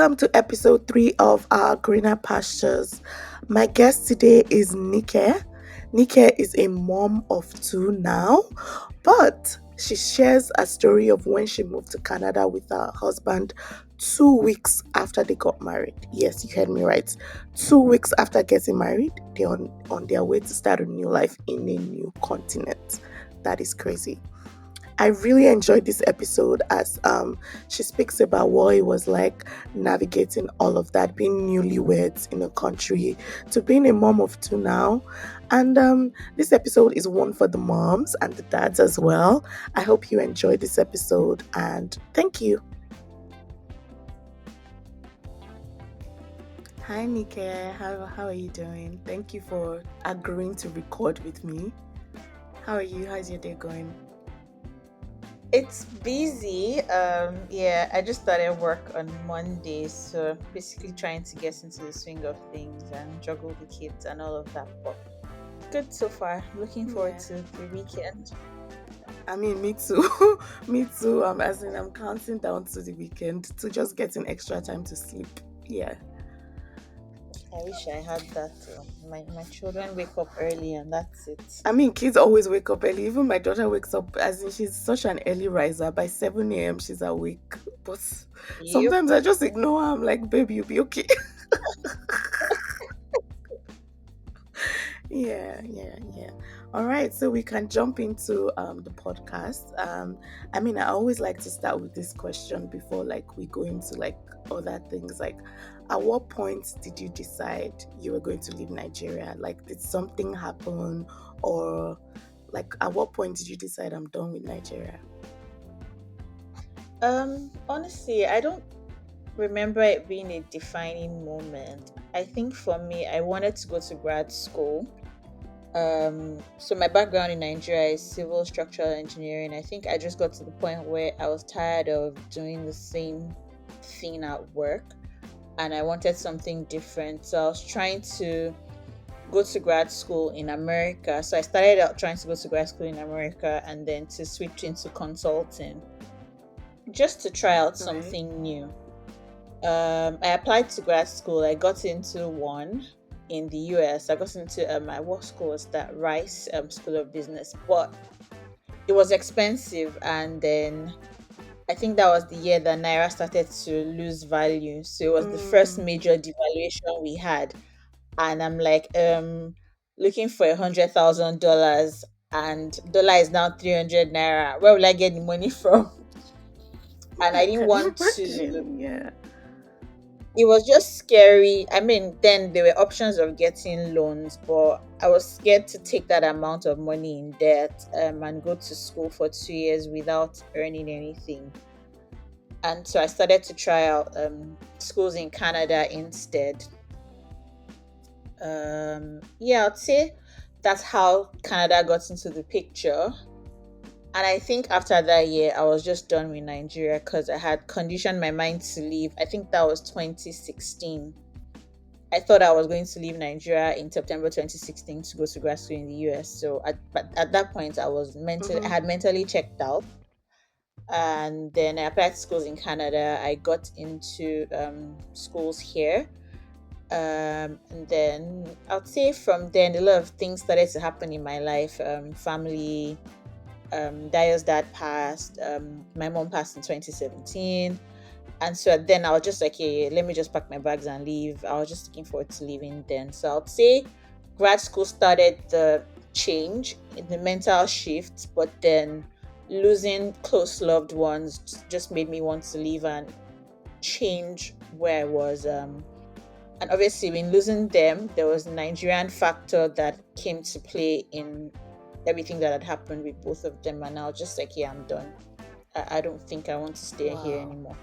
welcome to episode 3 of our Greener Pastures. My guest today is Nike. Nike is a mom of two now, but she shares a story of when she moved to Canada with her husband 2 weeks after they got married. Yes, you heard me right. 2 weeks after getting married, they're on their way to start a new life in a new continent. That is crazy. I really enjoyed this episode as she speaks about what it was like navigating all of that, being newlyweds in a country to being a mom of two now. And this episode is one for the moms and the dads as well. I hope you enjoyed this episode and thank you. Hi, Nike. How are you doing? Thank you for agreeing to record with me. How are you? How's your day going? It's busy. Yeah, I just started work on Monday, so basically trying to get into the swing of things and juggle the kids and all of that. But good so far. Looking forward Yeah. to the weekend. I mean, me too. Me too. As in, I'm counting down to the weekend to just getting extra time to sleep. Yeah. I wish I had that. My children wake up early and that's it. I mean, kids always wake up early. Even my daughter wakes up, as in, she's such an early riser. By 7 a.m., she's awake. But Yep. sometimes I just ignore her. I'm like, baby, you'll be okay. Yeah. All right, so we can jump into the podcast. I mean, I always like to start with this question before like we go into like other things. Like, at what point did you decide you were going to leave Nigeria? Like, did something happen, or like at what point did you decide I'm done with Nigeria? Honestly, I don't remember it being a defining moment. I think for me, I wanted to go to grad school. So my background in Nigeria is civil structural engineering. I think I just got to the point where I was tired of doing the same thing at work and I wanted something different. So I was trying to go to grad school in America. So I started out trying to go to grad school in America and then to switch into consulting just to try out Right. something new. I applied to grad school. I got into one in the US. I got into my what school was that? Rice School of Business, but it was expensive. And then I think that was the year that naira started to lose value. So it was the first Mm, major devaluation we had. And I'm like, looking for $100,000, and dollar is now 300 naira. Where will I get the money from? And yeah, I I didn't can want to imagine. Yeah. it was just scary. I mean, then there were options of getting loans, but I was scared to take that amount of money in debt and go to school for 2 years without earning anything. And so I started to try out schools in Canada instead. Yeah, I'd say that's how Canada got into the picture. And I think after that year, I was just done with Nigeria because I had conditioned my mind to leave. I think that was 2016. I thought I was going to leave Nigeria in September 2016 to go to grad school in the US. So at that point, I Mm-hmm. had mentally checked out. And then I applied to schools in Canada. I got into schools here. And then I'd say from then, a lot of things started to happen in my life. Family, Dayo's dad passed. My mom passed in 2017. And so then I was just like, hey, let me just pack my bags and leave. I was just looking forward to leaving then. So I'd say grad school started the change in the mental shift, but then losing close loved ones just made me want to leave and change where I was. And obviously, when losing them, there was a Nigerian factor that came to play in everything that had happened with both of them. And I was just like, yeah, I'm done. I don't think I want to stay here Wow. anymore.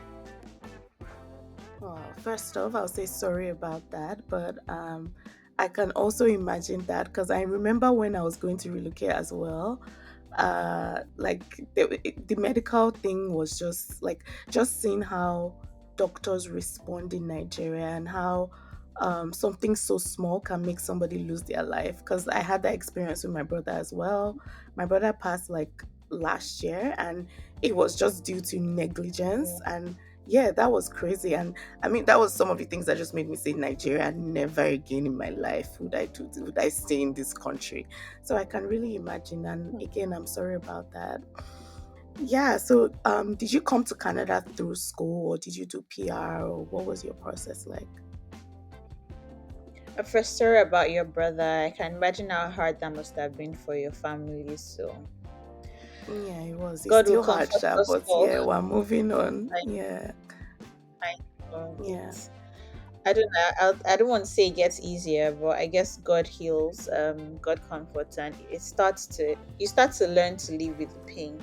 Well, first off, I'll say sorry about that, but I can also imagine that because I remember when I was going to relocate as well. Like the medical thing was just like just seeing how doctors respond in Nigeria and how something so small can make somebody lose their life. Because I had that experience with my brother as well. My brother passed like last year, and it was just due to negligence and yeah, that was crazy. And I mean, that was some of the things that just made me say Nigeria never again in my life would I stay in this country. So I can really imagine. And again, I'm sorry about that. Yeah, so did you come to Canada through school, or did you do PR, or what was your process like? A first story about your brother. I can imagine how hard that must have been for your family. So Yeah, it was. It's God will still hard, comfort sha, us but all. yeah, we're moving on. I, Yeah, I know yeah. it's. I don't know. I don't want to say it gets easier, but I guess God heals. God comforts, and you start to learn to live with the pain.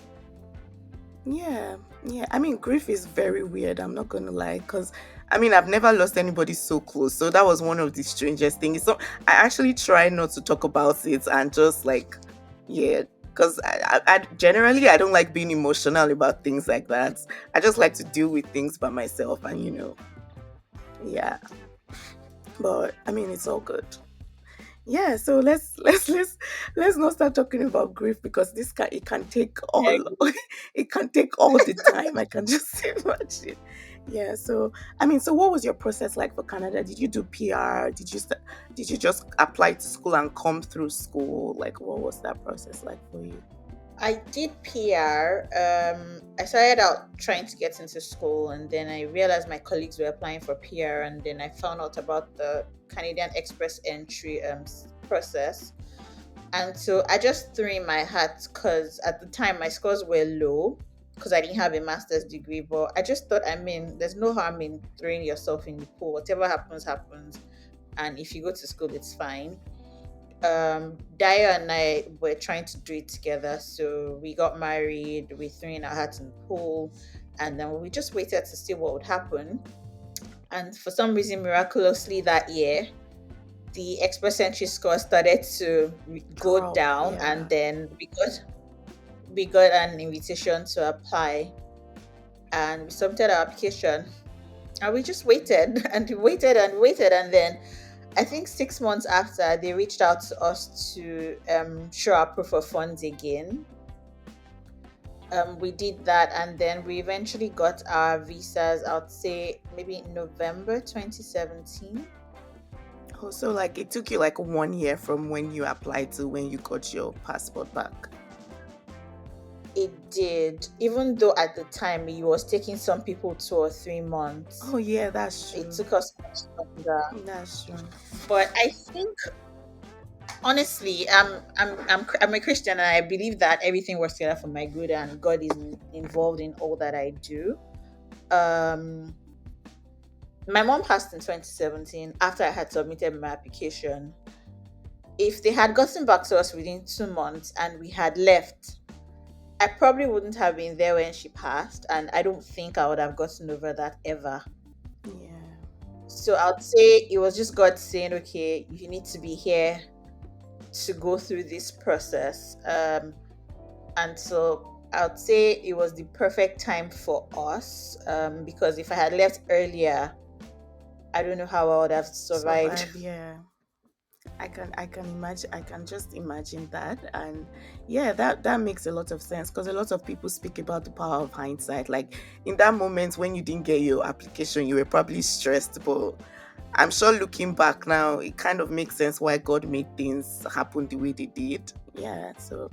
Yeah, yeah. I mean, grief is very weird. I'm not gonna lie, because I mean, I've never lost anybody so close. So that was one of the strangest things. So I actually try not to talk about it and just like, yeah, because I generally I don't like being emotional about things like that. I just like to deal with things by myself, and yeah. But I mean, it's all good. Yeah, so let's not start talking about grief because this can it can take I all agree. it can take all the time. I can just imagine. Yeah, so I mean, so what was your process like for Canada? Did you do PR? Did you just apply to school and come through school? Like, what was that process like for you? I did PR. I started out trying to get into school, and then I realized my colleagues were applying for PR, and then I found out about the Canadian Express entry process. And so I just threw in my hat because at the time my scores were low because I didn't have a master's degree. But I just thought, I mean, there's no harm in throwing yourself in the pool. Whatever happens, happens. And if you go to school, it's fine. Daya and I were trying to do it together. So we got married, we threw in our hats in the pool, and then we just waited to see what would happen. And for some reason, miraculously that year, the express entry score started to go Girl, down, and yeah. then we got an invitation to apply, and we submitted our application, and we just waited and we waited and waited, and then I think 6 months after, they reached out to us to show our proof of funds again. We did that, and then we eventually got our visas. I'd say maybe in November 2017. Oh, so like it took you like 1 year from when you applied to when you got your passport back. It did, even though at the time it was taking some people 2 or 3 months. Oh yeah, that's It true. took us much longer. That's true. But I think honestly, I'm a Christian, and I believe that everything works together for my good, and God is involved in all that I do. Um, my mom passed in 2017 after I had submitted my application. If they had gotten back to us within 2 months and we had left, I probably wouldn't have been there when she passed, and I don't think I would have gotten over that ever. Yeah. So I'd say it was just God saying, okay, you need to be here to go through this process. And so I'd say it was the perfect time for us, because if I had left earlier, I don't know how I would have survived. Survive, yeah. I can imagine, I can just imagine that. And yeah, that makes a lot of sense because a lot of people speak about the power of hindsight. Like in that moment when you didn't get your application, you were probably stressed, but I'm sure looking back now, it kind of makes sense why God made things happen the way they did. Yeah, so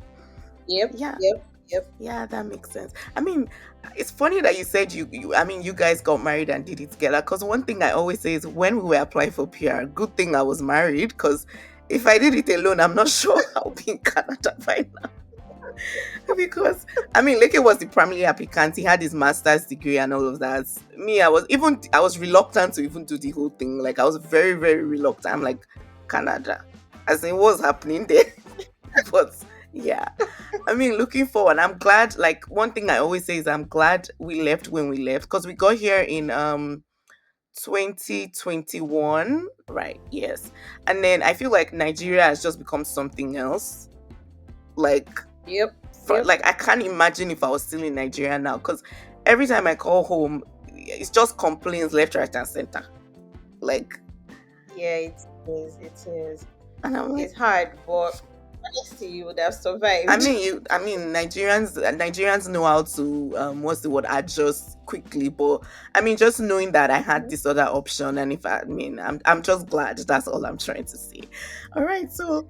Yep, yeah. yep, yep. Yeah, that makes sense. I mean, it's funny that you said I mean, you guys got married and did it together. Because one thing I always say is when we were applying for PR, good thing I was married. Because if I did it alone, I'm not sure I'll be in Canada by now. Because I mean, Leke was the primary applicant. He had his master's degree and all of that. Me, I was reluctant to even do the whole thing. Like I was very, very reluctant. I'm like, Canada, as in what's happening there. But yeah, I mean, looking forward, I'm glad. Like one thing I always say is I'm glad we left when we left because we got here in 2021, right? Yes, and then I feel like Nigeria has just become something else. Like, Yep, yep. like I can't imagine if I was still in Nigeria now because every time I call home, it's just complaints left, right, and center. Like, Yeah, it is. It is. and I'm like. It's hard, but honestly, you would have survived. I mean, Nigerians know how to what's the word, adjust quickly. But I mean, just knowing that I had this other option, and if I mean, I'm just glad. That's all I'm trying to say. All right, so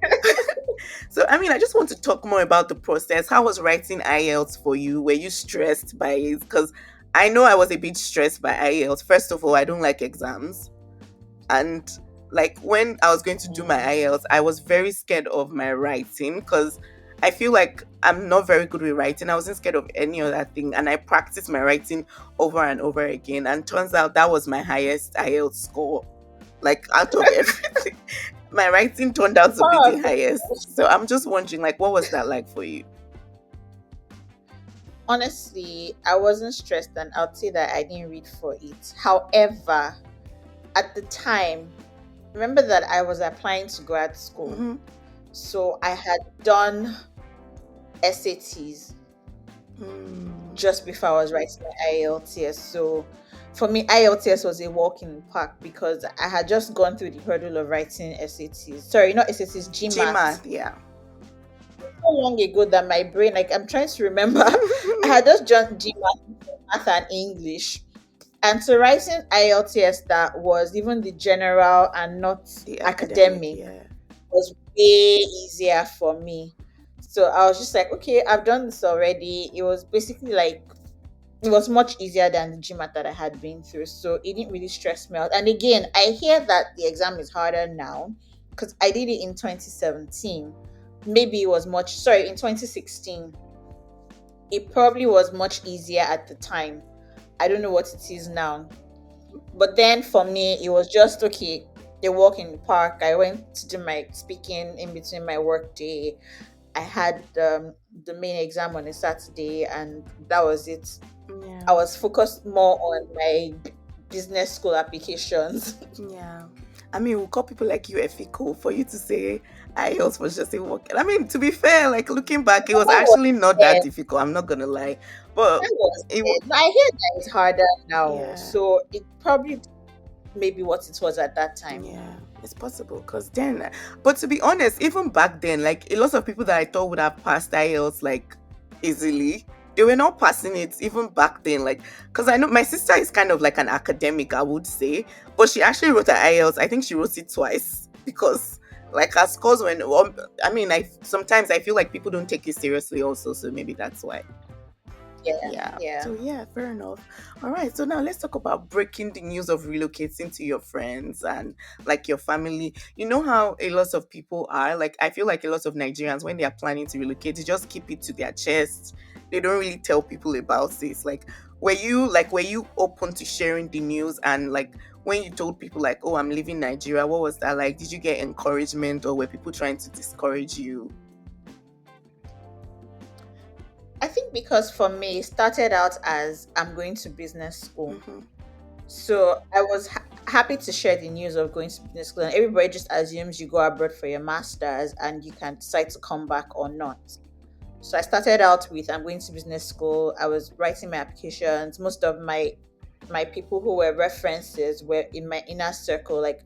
so I mean, I just want to talk more about the process. How was writing IELTS for you? Were you stressed by it? Because I know I was a bit stressed by IELTS. First of all, I don't like exams, and like when I was going to do my Mm. IELTS, I was very scared of my writing because I feel like I'm not very good with writing. I wasn't scared of any other thing, and I practiced my writing over and over again. And turns out that was my highest IELTS score, like out of everything. My writing turned out to be the Oh, highest. So I'm just wondering, like, what was that like for you? honestly, I wasn't stressed, and I'd say that I didn't read for it. However, at the time, remember that I was applying to grad school. Mm-hmm. So I had done SATs Mm, just before I was writing my IELTS. So for me, IELTS was a walk in the park because I had just gone through the hurdle of writing SATs. Sorry, not SATs, GMAT. GMAT, yeah. So long ago that my brain, like I'm trying to remember, I had just done GMAT, math, and English. And so writing IELTS that was even the general and not The academic, academic yeah. was way easier for me. So I was just like, okay, I've done this already. It was basically like it was much easier than the GMAT that I had been through. So it didn't really stress me out. And again, I hear that the exam is harder now because I did it in 2017. Maybe it was much, sorry, in 2016. It probably was much easier at the time. I don't know what it is now. But then for me, it was just okay. A walk in the park. I went to do my speaking in between my work day. I had the main exam on a Saturday, and that was it. Yeah. I was focused more on my business school applications. Yeah. I mean, we'll call people like you ethical for you to say IELTS was just a work. I mean, to be fair, like looking back, it was That was actually not that it. difficult. I'm not gonna lie. But That was it it. But I hear that it's harder now, yeah. so it probably maybe what it was at that time. Yeah, it's possible because then, but to be honest, even back then, like a lot of people that I thought would have passed IELTS like easily, they were not passing it even back then. Like, because I know my sister is kind of like an academic, I would say, but she actually wrote her IELTS. I think she wrote it twice because like her scores when, I mean, I sometimes I feel like people don't take it seriously also, so maybe that's why. Yeah, Yeah. yeah. So yeah, fair enough. All right. So now let's talk about breaking the news of relocating to your friends and like your family. You know how a lot of people are. Like I feel like a lot of Nigerians when they are planning to relocate, they just keep it to their chest. They don't really tell people about this. Were you open to sharing the news and like when you told people like, oh, I'm leaving Nigeria, what was that like? Did you get encouragement or were people trying to discourage you? I think because for me, it started out as I'm going to business school. Mm-hmm. So I was happy to share the news of going to business school, and everybody just assumes you go abroad for your masters and you can decide to come back or not. So I started out with I'm going to business school. I was writing my applications. Most of my people who were references were in my inner circle. Like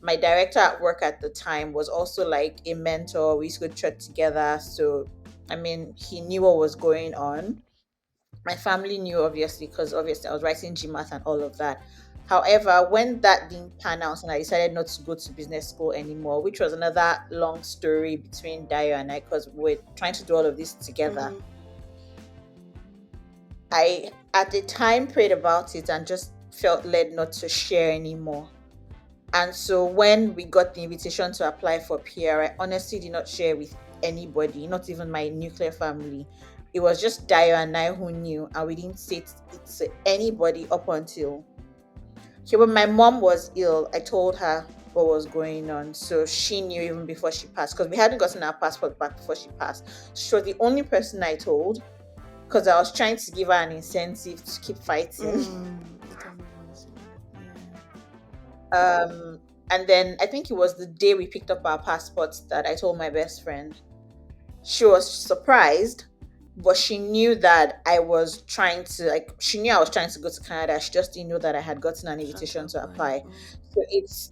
my director at work at the time was also like a mentor. We used to go to church together. So I mean, he knew what was going on. My family knew obviously because obviously I was writing GMAT and all of that. However, when that didn't pan out and I decided not to go to business school anymore, which was another long story between Dio and I because we're trying to do all of this together. Mm-hmm. I at the time prayed about it and just felt led not to share anymore. And so when we got the invitation to apply for PR, I honestly did not share with anybody, not even my nuclear family. It was just Dio and I who knew, and we didn't say it to anybody up until. Okay, when my mom was ill, I told her what was going on. So she knew even before she passed, because we hadn't gotten our passport back before she passed. She was the only person I told, because I was trying to give her an incentive to keep fighting. Mm, I can imagine. And then I think it was the day we picked up our passports that I told my best friend. She was surprised, but she knew that I was trying to like she knew I was trying to go to Canada. She just didn't know that I had gotten an Trying to invitation to apply. apply. So it's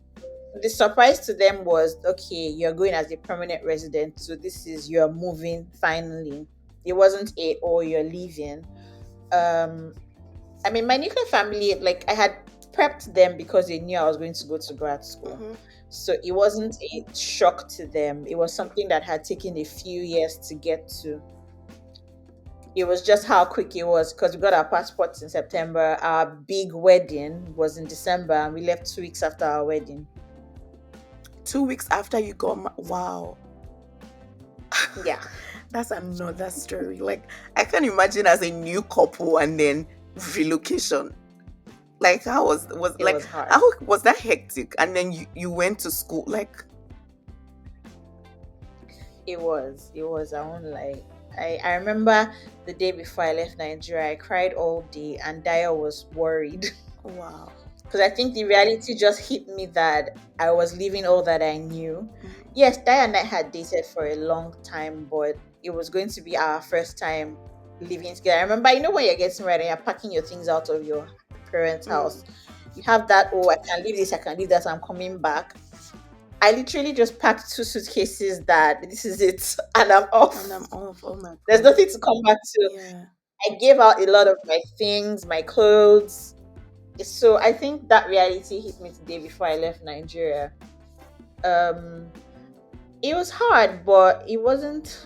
the surprise to them was okay, you're going as a permanent resident, so this is you're moving finally. It wasn't a oh you're leaving. Um I mean, my nuclear family, like, I had prepped them because they knew I was going to go to grad school. Mm-hmm. So it wasn't a shock to them. It was something that had taken a few years to get to. It was just how quick it was because we got our passports in September. Our big wedding was in December, and we left 2 weeks after our wedding. 2 weeks after you got wow. Yeah, That's another story. Like, I can imagine as a new couple and then relocation. Like, how was it like was hard. how was that hectic? And then you went to school. Like, It was. It was. I won't lie. I remember the day before I left Nigeria, I cried all day, and Daya was worried wow. because I think the reality just hit me that I was leaving all that I knew. Mhm. Yes, Daya and I had dated for a long time, but it was going to be our first time living together. I remember, when you're getting ready, you're packing your things out of your parents' house. You have that, oh, I can leave this, I can leave that, I'm coming back. I literally just packed 2 suitcases that this is it, and I'm And I'm off. off. Oh my There's god. nothing to come back to. Yeah. I gave out a lot of my things, my clothes. So I think that reality hit me the day before I left Nigeria. Um, it was hard, but it wasn't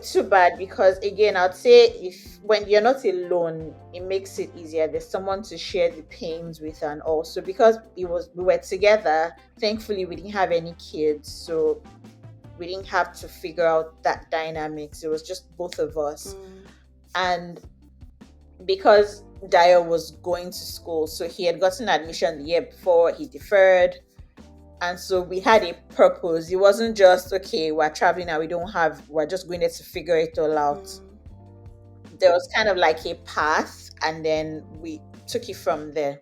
too bad because, again, I'd say, if when you're not alone, it makes it easier. There's someone to share the pains with, and also because we were together. Thankfully, we didn't have any kids, so we didn't have to figure out that dynamics. It was just both of us. Mm, And because Dyer was going to school, so he had gotten admission the year before, he deferred. And so we had a purpose. It wasn't just, okay, we're traveling and we're just going there to figure it all out. mm. There was kind of like a path, and then we took it from there.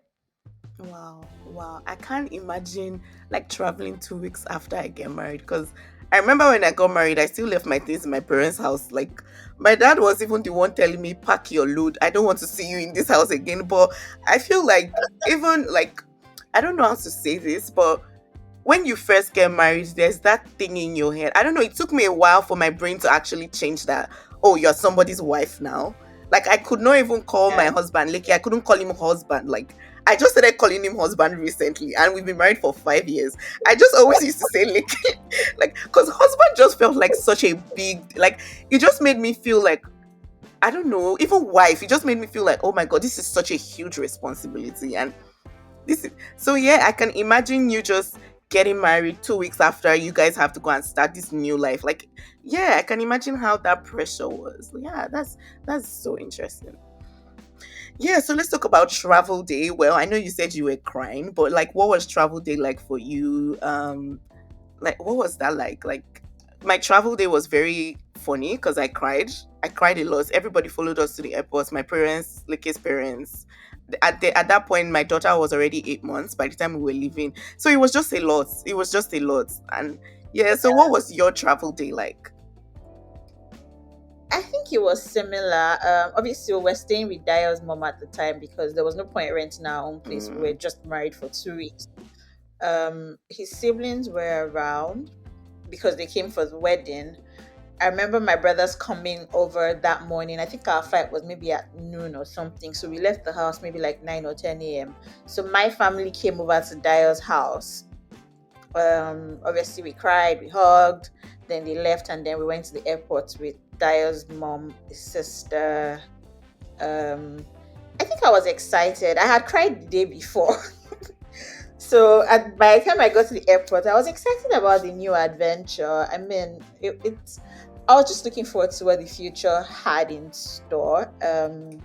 Wow, wow. I can't imagine like traveling 2 weeks after I get married because I remember when I got married, I still left my things in my parents' house. Like, my dad was even the one telling me, pack your load. I don't want to see you in this house again. But I feel like, even like, I don't know how to say this, but when you first get married, there's that thing in your head. I don't know, it took me a while for my brain to actually change that. Oh, you're somebody's wife now. Like, I could not even call my Yeah. husband Lekki. I couldn't call him husband. Like, I just started calling him husband recently, and we've been married for 5 years. I just always used to say Lekki, like, because husband just felt like such a big, like, it just made me feel like, I don't know, even wife. It just made me feel like, oh my god, this is such a huge responsibility, and this is so. Yeah, I can imagine you just getting married 2 weeks after you guys have to go and start this new life. Like, yeah, I can imagine how that pressure was. Yeah, that's so interesting. Yeah, so let's talk about travel day. Well, I know you said you were crying, but like, what was travel day like for you? Like, what was that like? Like, my travel day was very funny because I cried a lot. Everybody followed us to the airport, my parents, Lake's parents. At that point, my daughter was already 8 months by the time we were leaving, so it was just a lot. It was just a lot. And yeah, so what was your travel day like? I think it was similar. Obviously, we were staying with Daya's mom at the time because there was no point renting our own place. We were Mm, just married for 2 weeks. His siblings were around because they came for the wedding. I remember my brothers coming over that morning. I think our flight was maybe at noon or something. So we left the house maybe like 9 or 10 a.m. So my family came over to Daya's house. Obviously, we cried, we hugged, then they left, and then we went to the airport with Daya's mom, his sister. Um, I think I was excited. I had cried the day before. So by the time I got to the airport, I was excited about the new adventure. I mean, I was just looking forward to what the future had in store. It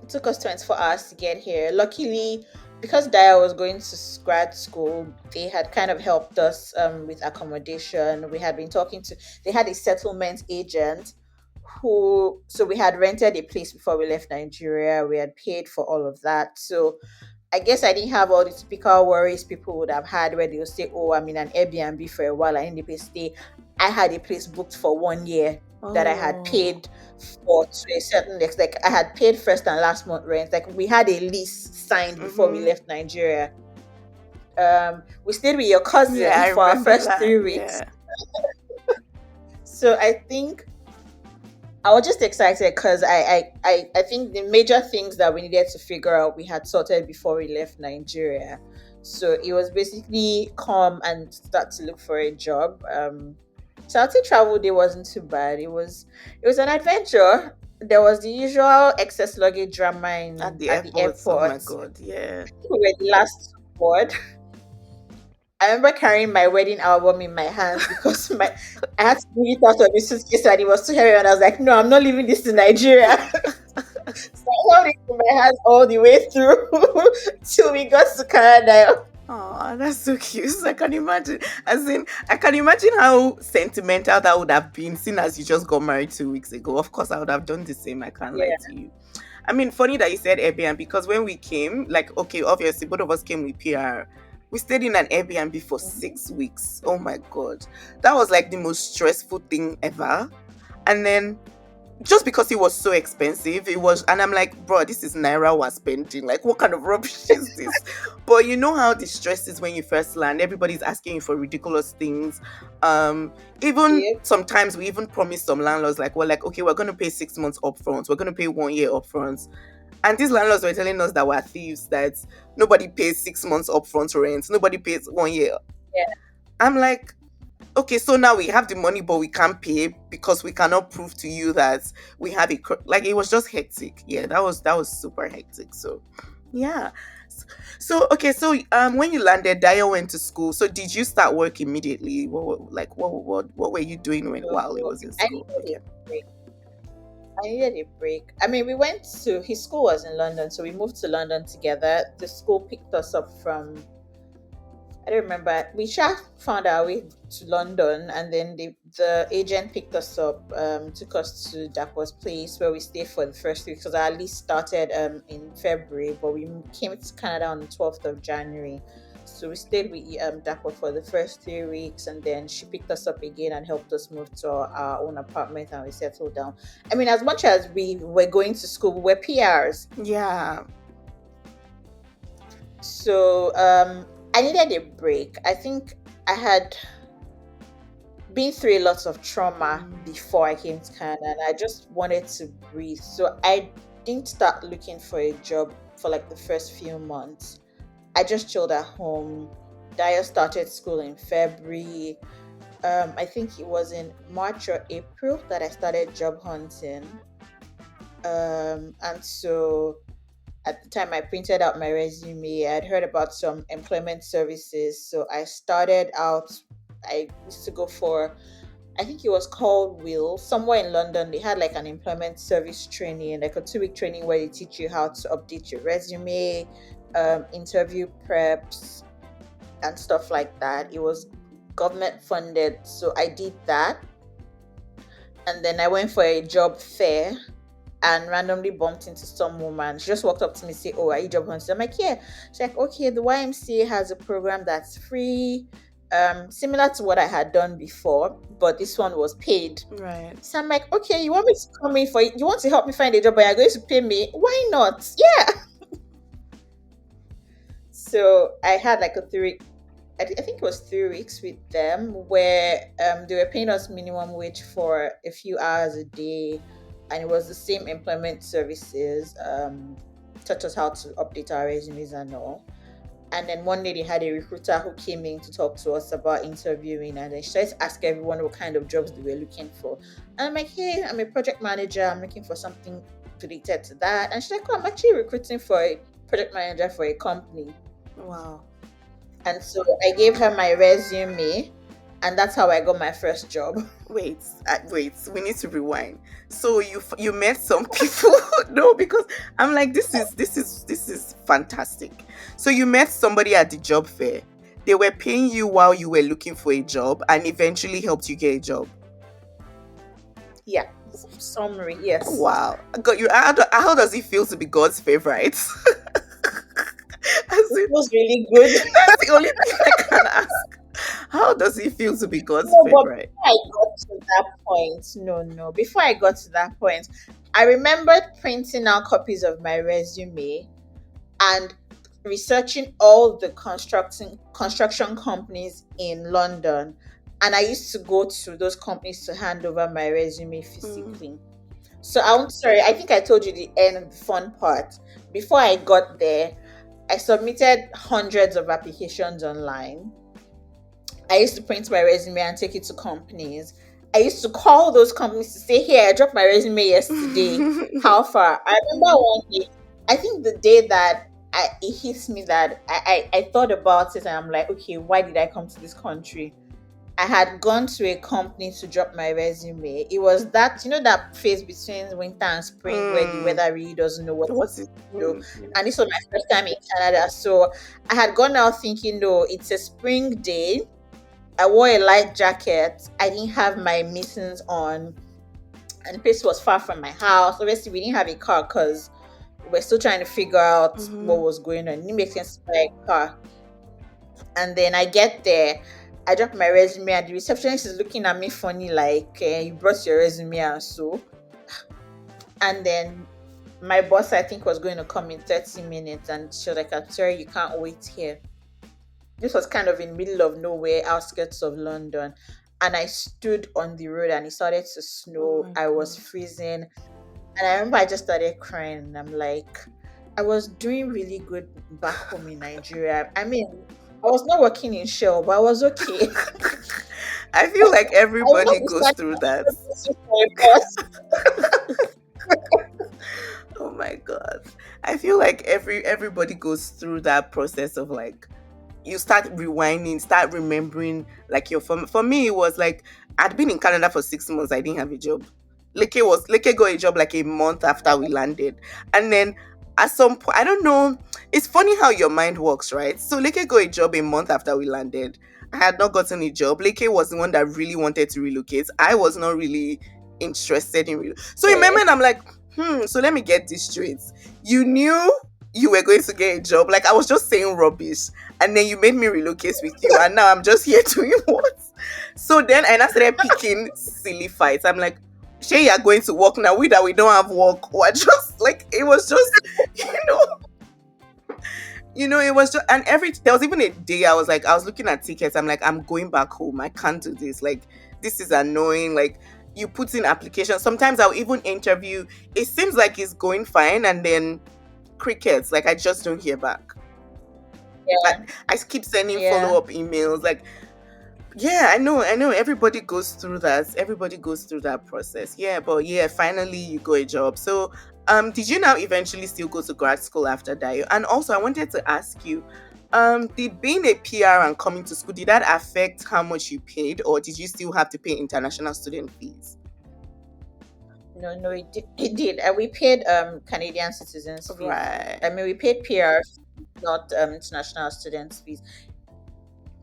took us 24 hours to get here. Luckily, because Daya was going to grad school, they had kind of helped us with accommodation. We had been talking to, they had a settlement agent so we had rented a place before we left Nigeria. We had paid for all of that. So I guess I didn't have all the typical worries people would have had where they'll say, oh, I'm in an Airbnb for a while, I need a place to stay. I had a place booked for 1 year that I had oh, paid for to a certain extent. Like, I had paid first and last month rent. Like, we had a lease signed before we mm-hmm. left Nigeria. We stayed with your Yeah, cousin I for our remember first that. 3 weeks. Yeah. So I think I was just excited because I think the major things that we needed to figure out we had sorted before we left Nigeria. So it was basically come and start to look for a job. So I'd say travel day wasn't too bad. It was an adventure. There was the usual excess luggage drama At the at the airports, oh my airport. god, yeah. We were the last on board. I remember carrying my wedding album in my hands because my I had to move it out of the suitcase and it was too heavy and I was like, no, I'm not leaving this to Nigeria. So I held it in my hands all the way through till we got to Canada. Oh, that's so cute. I can imagine. As in, I can imagine how sentimental that would have been, seeing as you just got married 2 weeks ago. Of course, I would have done the same. I can't lie Yeah. to you. I mean, funny that you said Airbnb because when we came, like, okay, obviously, both of us came with PR. We stayed in an Airbnb for Mhm. 6 weeks. Oh my God. That was like the most stressful thing ever. And then just because it was so expensive, it was, and I'm like, bro, this is naira we're spending. Like, what kind of rubbish is this? But you know how the stress is when you first land. Everybody's asking you for ridiculous things. Even Yep. sometimes we even promise some landlords, like, we're like, okay, we're gonna pay 6 months upfront, we're gonna pay 1 year upfront. And these landlords were telling us that we're thieves, that nobody pays 6 months upfront rent, nobody pays 1 year. Yeah. I'm like, okay, so now we have the money, but we can't pay because we cannot prove to you that we have like it was just hectic. Yeah, that was super hectic. So, yeah. So okay, so when you landed, Dio went to school. So did you start work immediately? Like what were you doing while he So was in I school? needed Okay. a break. I needed a break. I mean, we went to his school was in London, so we moved to London together. The school picked us up from I don't remember. We just found our way to London, and then the agent picked us up, took us to Dapo's place where we stayed for the first week because our lease started in February, but we came to Canada on the 12th of January. So we stayed with Dapo for the first 3 weeks, and then she picked us up again and helped us move to our own apartment, and we settled down. I mean, as much as we were going to school, we were PRs, Yeah. so I needed a break. I think I had been through a lot of trauma Mm, before I came to Canada, and I just wanted to breathe. So I didn't start looking for a job for like the first few months. I just chilled at home. Dio started school in February. I think it was in March or April that I started job hunting. And so at the time I printed out my resume. I'd heard about some employment services. So I started out, I used to go for, I think it was called Will, somewhere in London. They had like an employment service training, like a 2 week training where they teach you how to update your resume, interview preps, and stuff like that. It was government funded. So I did that. And then I went for a job fair and randomly bumped into some woman. She just walked up to me and said, "Oh, are you job hunting?" I'm like, "Yeah." She's like, "Okay, the YMCA has a program that's free, similar to what I had done before, but this one was paid." right. So I'm like, "Okay, you want me to come in for it? You want to help me find a job, but you're going to pay me? Why not?" Yeah. So I had like a three. I think it was 3 weeks with them where they were paying us minimum wage for a few hours a day, and it was the same employment services, such as how to update our resumes and all. And then one day they had a recruiter who came in to talk to us about interviewing, and then she started to ask everyone what kind of jobs they were looking for. And I'm like, "Hey, I'm a project manager. I'm looking for something related to that." And she's like, "Oh, I'm actually recruiting for a project manager for a company." Wow. And so I gave her my resume, and that's how I got my first job. Wait, we need to rewind. So you met some people? No, because I'm like, this is fantastic. So you met somebody at the job fair. They were paying you while you were looking for a job and eventually helped you get a job. Yeah, summary, yes. Wow. God, how does it feel to be God's favorite? As It in, was really good. that's the only thing I can ask. How does it feel to be God's No, but favorite? before I got to that point, no, no, before I got to that point, I remembered printing out copies of my resume and researching all the construction companies in London. And I used to go to those companies to hand over my resume Mm, physically. So I'm sorry, I think I told you the end, the fun part. Before I got there, I submitted hundreds of applications online. I used to print my resume and take it to companies. I used to call those companies to say, "Hey, I dropped my resume yesterday. How far?" I remember one day, I think the day that it hits me that I thought about it and I'm like, okay, why did I come to this country? I had gone to a company to drop my resume. It was that, that phase between winter and spring where the Mm. weather really doesn't know what to What's it? do. Mm, yeah. And this was my first time in Canada. So I had gone out thinking, no, it's a spring day. I wore a light jacket. I didn't have my mittens on. And the place was far from my house. Obviously, we didn't have a car because we're still trying to figure out what Mm-hmm. was going on. It didn't make sense to buy a car. And then I get there, I drop my resume, and the receptionist is looking at me funny, like, you brought your resume and so. And then my boss, I think, was going to come in 30 minutes, and she was like, I'm sorry, you can't wait here. This was kind of in the middle of nowhere, outskirts of London. And I stood on the road and it started to Oh snow. my I was god. freezing. And I remember I just started crying. And I'm like, I was doing really good back home in Nigeria. I mean, I was not working in Shell, but I was okay. I feel like I will not everybody be goes starting through that. my for a boss. Oh my god. I feel like everybody goes through that process of like you start rewinding, start remembering like your for me it was like I'd been in Canada for 6 months, I didn't have a job. Leke got a job like a month after we landed. And then at some point, I don't know, it's funny how your mind works, right? So Leke got a job a month after we landed. I had not gotten a job. Leke was the one that really wanted to relocate. I was not really interested in so in my Okay. mind I'm like, so let me get this straight. You knew you were going to get a job. Like I was just saying rubbish. And then you made me relocate with you. And now I'm just here doing what? So then and I started picking silly fights. I'm like, Shay, you're going to work now. We that we don't have work. Or just like it was just, you know, it was just and every there was even a day I was looking at tickets. I'm like, I'm going back home. I can't do this. Like, this is annoying. Like you put in applications. Sometimes I'll even interview. It seems like it's going fine, and then crickets. Like I just don't hear back. I, Yeah. I keep sending Yeah. follow-up emails. Like, yeah, I know. Everybody goes through that. Everybody goes through that process. Yeah, but yeah, finally you got a job. So, did you now eventually still go to grad school after that? And also, I wanted to ask you, did being a PR and coming to school, did that affect how much you paid, or did you still have to pay international student fees? No, no, it did. And we paid Canadian citizens fees. Right, I mean, we paid PR, not international students fees.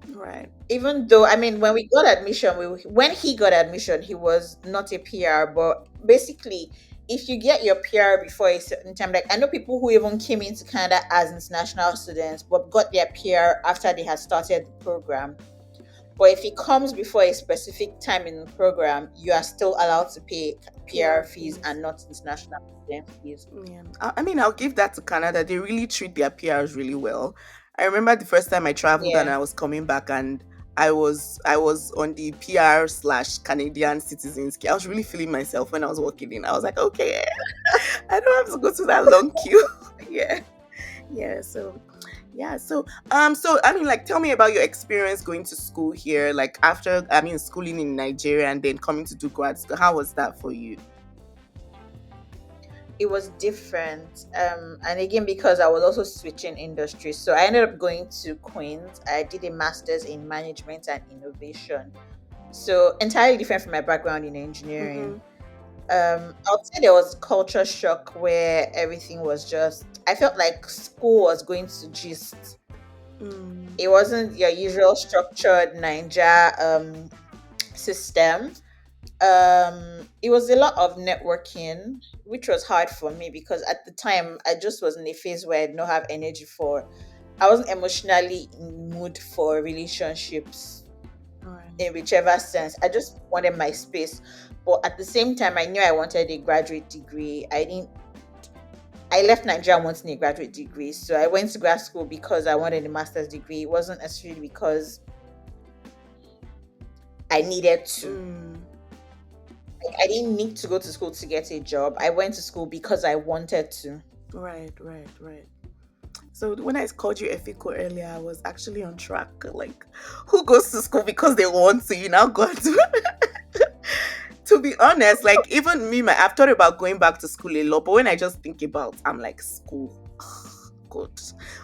right. Even though, I mean, when we got admission, when he got admission, he was not a PR, but basically, if you get your PR before a certain time, like I know people who even came into Canada as international students, but got their PR after they had started the program. But if it comes before a specific time in the program, you are still allowed to pay PR PR fees fees. and not international student fees. Yeah. I mean, I'll give that to Canada. They really treat their PRs really well. I remember the first time I traveled and Yeah. I was coming back and I was on the PR slash Canadian citizens queue. I was really feeling myself when I was walking in. I was like, okay, I don't have to go to that long queue. Yeah. Yeah. So yeah. So I mean like tell me about your experience going to school here, like after schooling in Nigeria and then coming to do grad school. How was that for you? It was different. And again, because I was also switching industries. So I ended up going to Queen's. I did a master's in management and innovation. So entirely different from my background in engineering. Mm-hmm. I would say there was culture shock where everything was just, I felt like school was going to just, Mm. it wasn't your usual structured Ninja system. It was a lot of networking, which was hard for me because at the time I just was in a phase where I did not have energy for, I wasn't emotionally in mood for relationships All right. in whichever sense. I just wanted my space. But at the same time, I knew I wanted a graduate degree. I left Nigeria wanting a graduate degree. So I went to grad school because I wanted a master's degree. It wasn't necessarily because I needed to. Mm. Like, I didn't need to go to school to get a job. I went to school because I wanted to. Right, right, right. So when I called you Efiko earlier, I was actually on track. Like, who goes to school because they want to? You now go to. To be honest, like even me, I've thought about going back to school a lot. But when I just think about, I'm like school. God.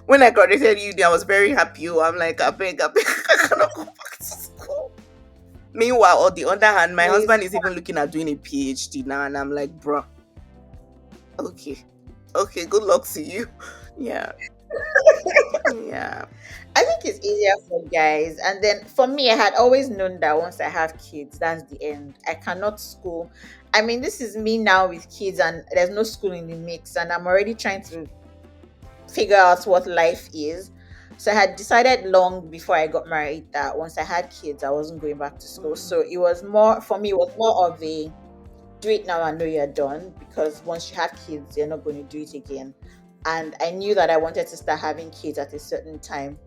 When I graduated uni, I was very happy. Oh, I'm like, I beg, I cannot go back to school. Meanwhile, on the other hand, my Please. husband is even looking at doing a PhD now, and I'm like, bro, okay, okay, good luck to you. Yeah, yeah. I think it's easier for guys. And then for me, I had always known that once I have kids, that's the end. I cannot school. I mean, this is me now with kids, and there's no school in the mix, and I'm already trying to figure out what life is. So I had decided long before I got married that once I had kids, I wasn't going back to school. Mm, So it was more, for me, it was more of a do it now and know you're done, because once you have kids, you're not going to do it again. And I knew that I wanted to start having kids at a certain time.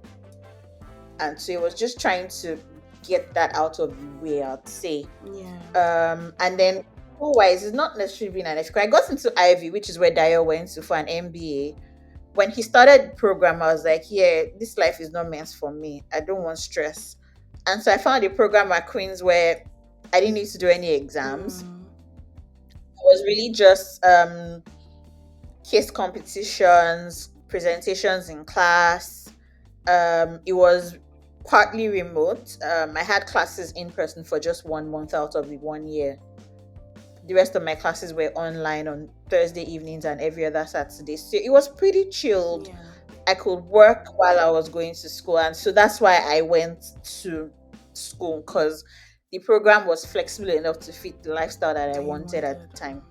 And so it was just trying to get that out of the way, I'd say. yeah, And then school-wise, it's not necessarily been an issue. I got into Ivy, which is where Dio went to for an MBA. When he started the program, I was like, yeah, this life is not meant for me. I don't want stress. And so I found a program at Queen's where I didn't need to do any exams. mm, It was really just case competitions, presentations in class. It was partly remote. I had classes in person for just 1 month out of the 1 year. The rest of my classes were online on Thursday evenings and every other Saturday. So it was pretty chilled. yeah, I could work while I was going to school. And so that's why I went to school, because the program was flexible enough to fit the lifestyle that I that you wanted at wanted. the time.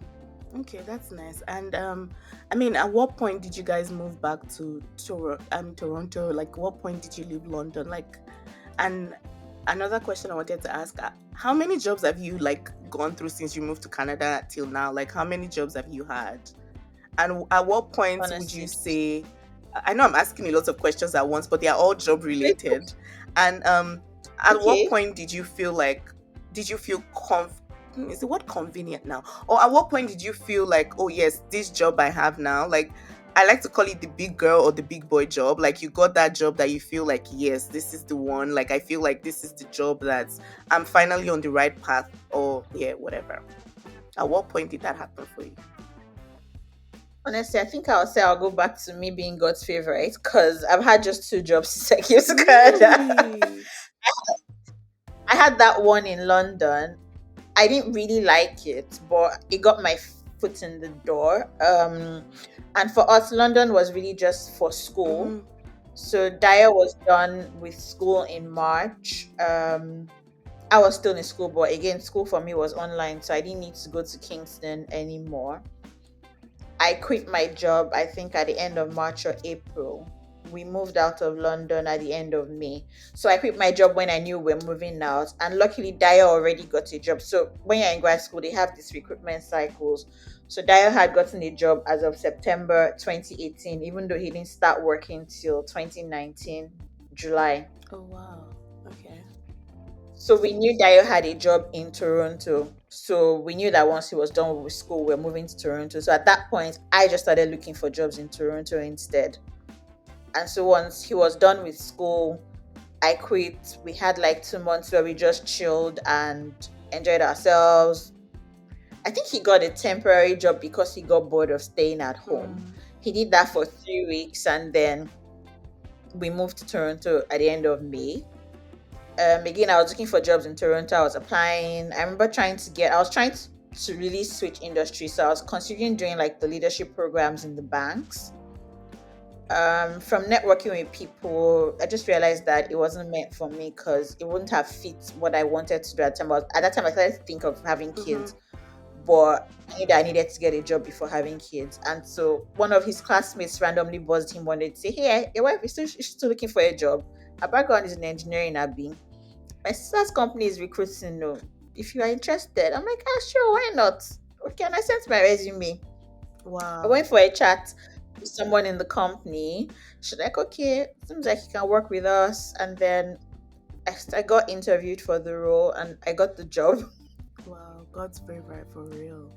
Okay, that's nice. And I mean, at what point did you guys move back to Toronto? Like, what point did you leave London? Like, and another question I wanted to ask: how many jobs have you like gone through since you moved to Canada till now? Like, how many jobs have you had? And at what point would you Honestly. say? I know I'm asking a lot of questions at once, but they are all job related. And at what Okay. point did you feel is the word convenient now? Or at what point did you feel like, oh yes, this job I have now, like I like to call it the big girl or the big boy job. Like you got that job that you feel like, yes, this is the one. Like I feel like this is the job that I'm finally on the right path, or yeah, whatever. At what point did that happen for you? Honestly, I think I'll say I'll go back to me being God's favorite, because I've had just two jobs since I came to Canada. Really? I had that one in London. I didn't really like it, but it got my foot in the door. And for us, London was really just for school. Mm-hmm. So Daya was done with school in March. I was still in school, but again, school for me was online, so I didn't need to go to Kingston anymore. I quit my job, I think, at the end of March or April. We moved out of London at the end of May. So I quit my job when I knew we were moving out. And luckily, Daya already got a job. So when you're in grad school, they have these recruitment cycles. So Daya had gotten a job as of September 2018, even though he didn't start working till 2019, July. Oh wow. Okay. So we knew Dio had a job in Toronto. So we knew that once he was done with school, we are moving to Toronto. So at that point, I just started looking for jobs in Toronto instead. And so once he was done with school, I quit. We had like 2 months where we just chilled and enjoyed ourselves. I think he got a temporary job because he got bored of staying at home. Hmm. He did that for 3 weeks, and then we moved to Toronto at the end of May. Again, I was looking for jobs in Toronto. I was applying. I remember I was trying to really switch industry. So I was considering doing like the leadership programs in the banks. From networking with people, I just realized that it wasn't meant for me, because it wouldn't have fit what I wanted to do at the time. At that time, I started to think of having Mm-hmm. kids, but I knew that I needed to get a job before having kids. And so one of his classmates randomly buzzed him one day to say, "Hey, your wife is still looking for a job. Her background is in engineering, Abby. My sister's company is recruiting. No, if you are interested." I'm like, "Ah, sure, why not?" Okay, and I sent my resume. I Wow. went for a chat with someone in the company. She's like, "Okay, seems like you can work with us." And then I got interviewed for the role and I got the job. Wow. God's favor for real.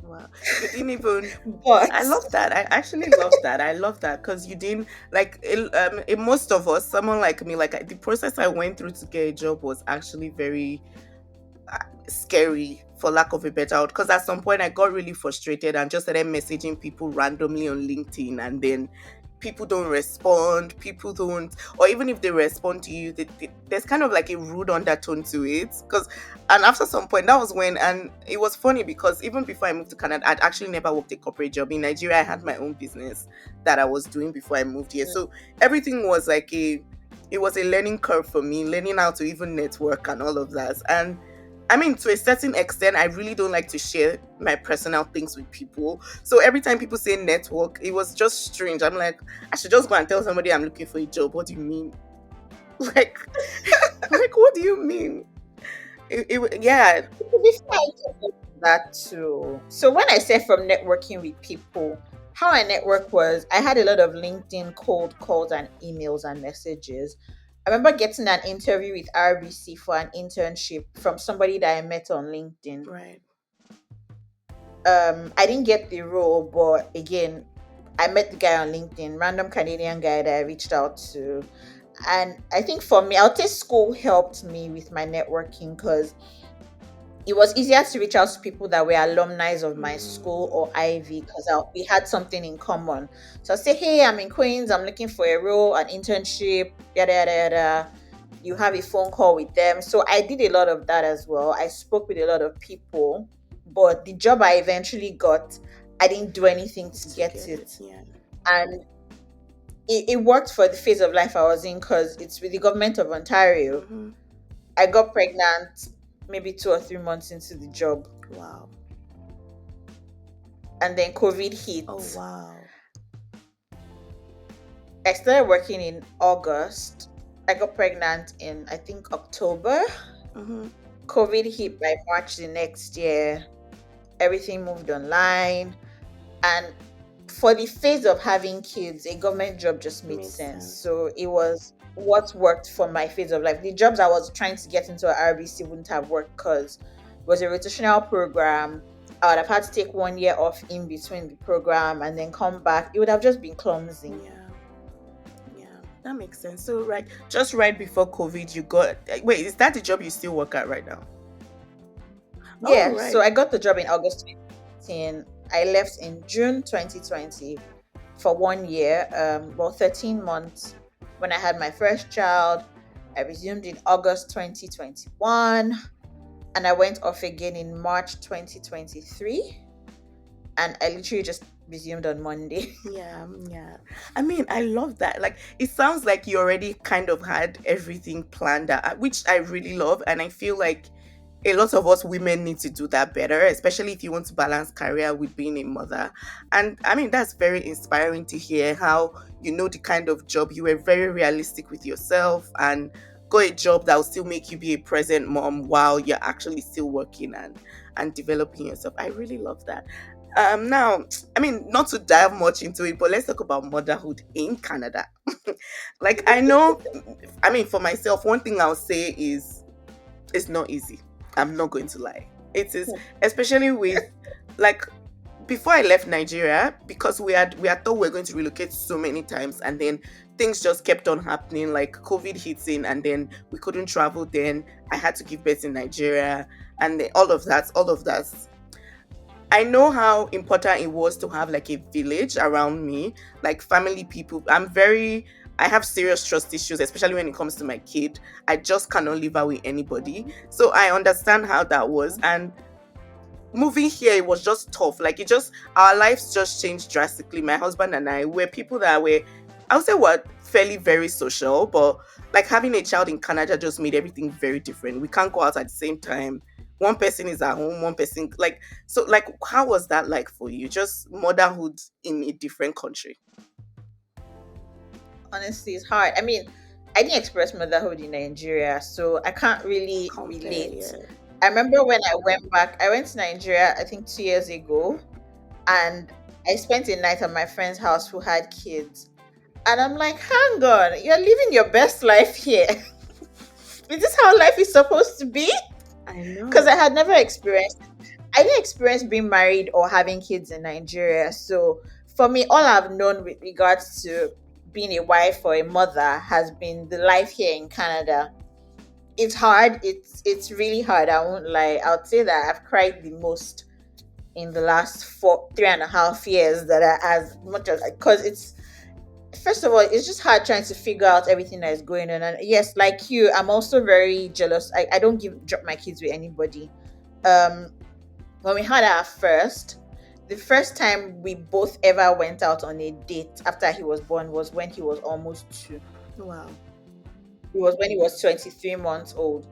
Wow. You didn't even. But I love that. I actually love that. I love that because you didn't like in most of us, someone like me, like the process I went through to get a job was actually very scary, for lack of a better word, because at some point I got really frustrated and just started messaging people randomly on LinkedIn, and then people don't respond, people don't, or even if they respond to you, there's kind of like a rude undertone to it. Because, and after some point, that was when, and it was funny because even before I moved to Canada, I'd actually never worked a corporate job. In Nigeria, I had my own business that I was doing before I moved here. So everything was like it was a learning curve for me, learning how to even network and all of that. And I mean, to a certain extent, I really don't like to share my personal things with people. So every time people say network, it was just strange. I'm like, I should just go and tell somebody I'm looking for a job. What do you mean? Like, like what do you mean? Yeah, before I get that too. So when I said from networking with people, how I network was I had a lot of LinkedIn cold calls and emails and messages. I remember getting an interview with RBC for an internship from somebody that I met on LinkedIn. right. I didn't get the role, but again, I met the guy on LinkedIn, random Canadian guy that I reached out to. And I think for me, I'll say school helped me with my networking because it was easier to reach out to people that were alumni of my school Mm, or Ivy because we had something in common. So I say, hey, I'm in Queens, I'm looking for a role, an internship, yada yada yada. You have a phone call with them. So I did a lot of that as well. I spoke with a lot of people, but the job I eventually got, I didn't do anything to to get get it, it. yeah. And it worked for the phase of life I was in because it's with the government of Ontario. Mm-hmm. I got pregnant maybe 2 or 3 months into the job, Wow. and then COVID Oh, hit. wow. I started working in August. I got pregnant in, I think, October. Mm-hmm. COVID hit by March the next year. Everything moved online. And for the phase of having kids, a government job just made Made sense. sense. So it was what worked for my phase of life. The jobs I was trying to get into at RBC wouldn't have worked because it was a rotational program. I would have had to take 1 year off in between the program and then come back. It would have just been clumsy. Yeah. Yeah, that makes sense. So, right, just right before COVID, you got. Wait, is that the job you still work at right now? Oh, Yeah, so right. I got the job in August 2019. I left in June 2020 for 1 year, well, 13 months. When I had my first child, I resumed in August 2021 and I went off again in March 2023. And I literally just resumed on Monday. Yeah, yeah. I mean, I love that. Like, it sounds like you already kind of had everything planned out, which I really love. And I feel like a lot of us women need to do that better, especially if you want to balance career with being a mother. And I mean, that's very inspiring to hear how you know the kind of job you were very realistic with yourself and got a job that will still make you be a present mom while you're actually still working and developing yourself. I really love that. Now, I mean, not to dive much into it, but let's talk about motherhood in Canada. Like, I know, I mean, for myself, one thing I'll say is it's not easy. I'm not going to lie. It is, especially with like before I left Nigeria, because we had thought we were going to relocate so many times, and then things just kept on happening. Like COVID hits in, and then we couldn't travel. Then I had to give birth in Nigeria, and then all of that. I know how important it was to have like a village around me, like family people. I have serious trust issues, especially when it comes to my kid. I just cannot live out with anybody. So I understand how that was. And moving here, it was just tough. Like our lives just changed drastically. My husband and I were people that were, I would say, were fairly very social, but like having a child in Canada just made everything very different. We can't go out at the same time. One person is at home, one person like so. Like, how was that like for you? Just motherhood in a different country. Honestly, it's hard. I mean, I didn't express motherhood in Nigeria, so I can't really Compare, relate. yeah. I remember when I went back, I went to Nigeria, I think 2 years ago, and I spent a night at my friend's house who had kids. And I'm like, hang on, you're living your best life here. Is this how life is supposed to be? I because I know. had never experienced. I didn't experience being married or having kids in Nigeria. So for me, all I've known with regards to being a wife or a mother has been the life here in Canada. It's hard. It's really hard. I won't lie. I would say that I've cried the most in the last 3.5 years, that I, as much as, because it's, first of all, it's just hard trying to figure out everything that is going on. And yes, like you, I'm also very jealous. I don't drop my kids with anybody. Um, when we had our first, the first time we both ever went out on a date after he was born was when he was almost 2. Wow. It was when he was 23 months old.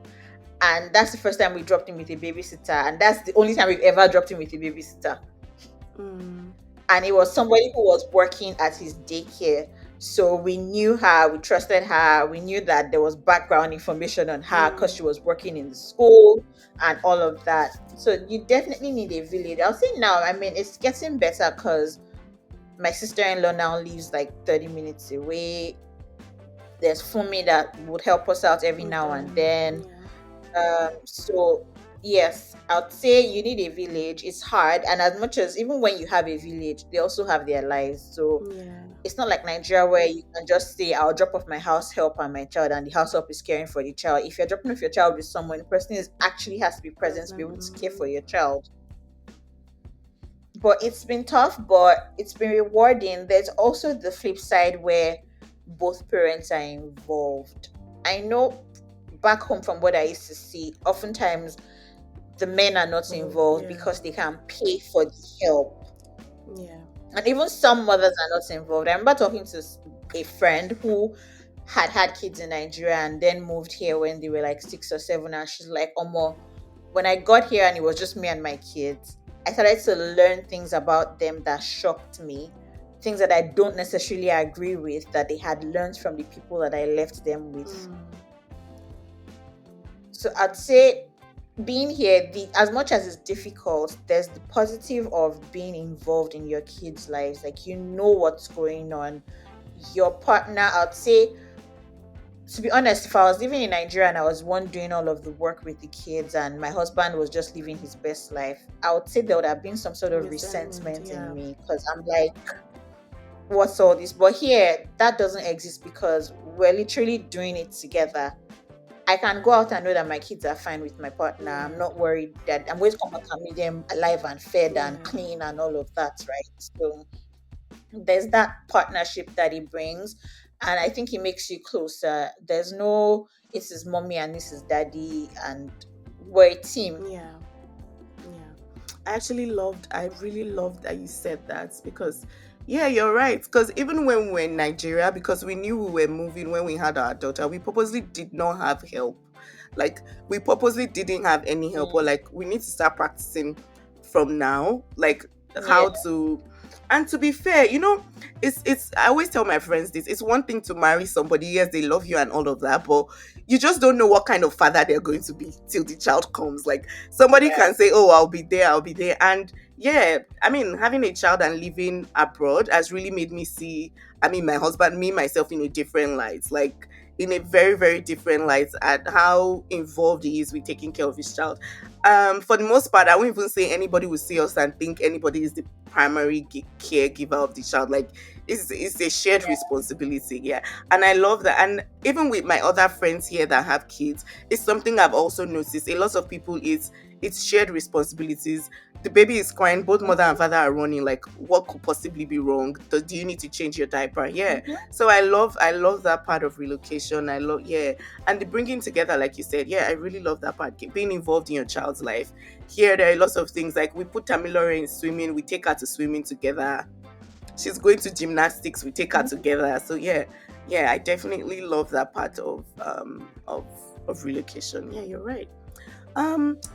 And that's the first time we dropped him with a babysitter. And that's the only time we've ever dropped him with a babysitter. Mm, And it was somebody who was working at his daycare. So we knew her, we trusted her, we knew that there was background information on her because mm, she was working in the school and all of that. So you definitely need a village. I'll say now, I mean, it's getting better because my sister-in-law now lives like 30 minutes away. There's Fumi that would help us out every now and then, then. yeah, So yes, I'd say you need a village. It's hard, and as much as, even when you have a village, they also have their lives. So yeah, it's not like Nigeria where you can just say, "I'll drop off my house help and my child," and the house help is caring for the child. If you're dropping off your child with someone, the person is actually has to be present to be present. able to care for your child. But it's been tough, but it's been rewarding. There's also the flip side where both parents are involved. I know back home, from what I used to see, oftentimes the men are not Oh, involved yeah, because they can pay for the help. yeah. And even some mothers are not involved. I remember talking to a friend who had kids in Nigeria and then moved here when they were like 6 or 7. And she's like, Omo, when I got here and it was just me and my kids, I started to learn things about them that shocked me. Things that I don't necessarily agree with, that they had learned from the people that I left them with. Mm, So I'd say being here, the as much as it's difficult, there's the positive of being involved in your kids' lives. Like, you know what's going on. Your partner, I'd say, to be honest, if I was living in Nigeria and I was one doing all of the work with the kids and my husband was just living his best life, I would say there would have been some sort of resentment, resentment in yeah, me, because I'm like, what's all this? But here, that doesn't exist because we're literally doing it together. I can go out and know that my kids are fine with my partner. I'm yeah, not worried that I'm going to come back and meet them alive and fed and yeah. clean and all of that, right? So there's that partnership that it brings. And I think it makes you closer. There's no, this is mommy and this is daddy, and we're a team. Yeah, yeah. I really loved that you said that because, yeah, you're right. Because even when we were in Nigeria, because we knew we were moving when we had our daughter, we purposely did not have help. Like, we purposely didn't have any help, or Mm, like, we need to start practicing from now, like, yeah, how to. And to be fair, it's. I always tell my friends this. It's one thing to marry somebody, yes, they love you and all of that, but you just don't know what kind of father they're going to be till the child comes. Like, somebody yeah, can say, "Oh, I'll be there," and yeah, I mean, having a child and living abroad has really made me see. I mean, my husband, me, myself, in a different light, like in a very, very different light, at how involved he is with taking care of his child. For the most part, I won't even say anybody will see us and think anybody is the primary caregiver of the child. Like, it's a shared yeah. responsibility, yeah. And I love that. And even with my other friends here that have kids, it's something I've also noticed. A lot of people, it's shared responsibilities. The baby is crying, both mother and father are running. Like, what could possibly be wrong? Do you need to change your diaper? Yeah. Mhm. So I love that part of relocation. I love, yeah, and the bringing together, like you said, yeah, I really love that part. Being involved in your child's life. Here, there are lots of things, like we put Tamilore in swimming, we take her to swimming together. She's going to gymnastics, we take her Mhm. together. So yeah, yeah, I definitely love that part of relocation. Yeah, you're right.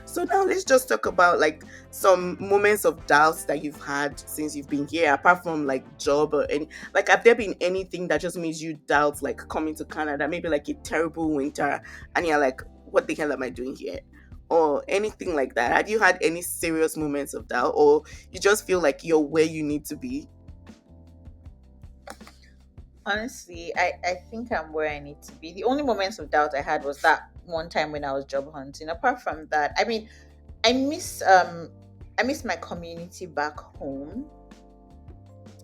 So now let's just talk about like some moments of doubts that you've had since you've been here, apart from like job or any, like, have there been anything that just made you doubt like coming to Canada? Maybe like a terrible winter and you're like, what the hell am I doing here? Or anything like that. Have you had any serious moments of doubt, or you just feel like you're where you need to be? Honestly, I think I'm where I need to be. The only moments of doubt I had was that one time when I was job hunting. Apart from that, I mean, I miss I miss my community back home.